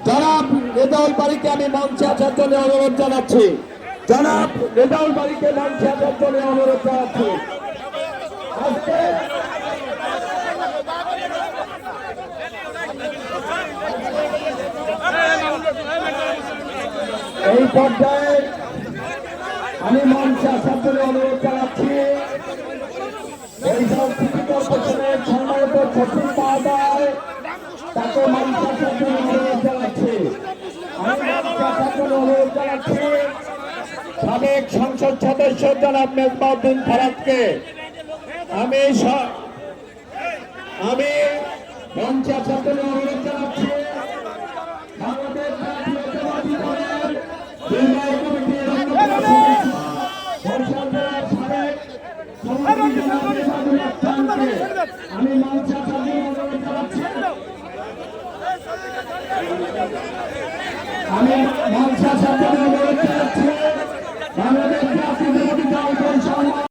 জনাব রেজাউল বারীকে আমি মঞ্চে আসার জন্য অনুরোধ জানাচ্ছি। জনাব রেজাউল বারীকে মঞ্চে আসার জন্য অনুরোধ জানাচ্ছি। আজকে এই পর্যায়ে আমি মঞ্চে আসার জন্য অনুরোধ জানাচ্ছি বরিশাল সিটি কর্পোরেশনের সম্মানিত সচিব মহোদয়, তাকে মঞ্চে আসার জন্য অনুরোধ জানাচ্ছি। আমি মঞ্চে আসার জন্য অনুরোধ জানাচ্ছি সাবেক সংসদ সদস্য জনাব মেজবাউদ্দিন ফারাদকে। আমি মঞ্চে আসার জন্য অনুরোধ জানাচ্ছি বাংলাদেশ জাতীয়তাবাদী দলের নির্বাহী কমিটির অন্যতম সদস্য বরিশাল জেলার সাবেক সভাপতি জনাব রেজাউল খানকে আমি মঞ্চে আসার জন্য অনুরোধ জানাচ্ছি। আমি মঞ্চে আসার জন্য অনুরোধ জানাচ্ছি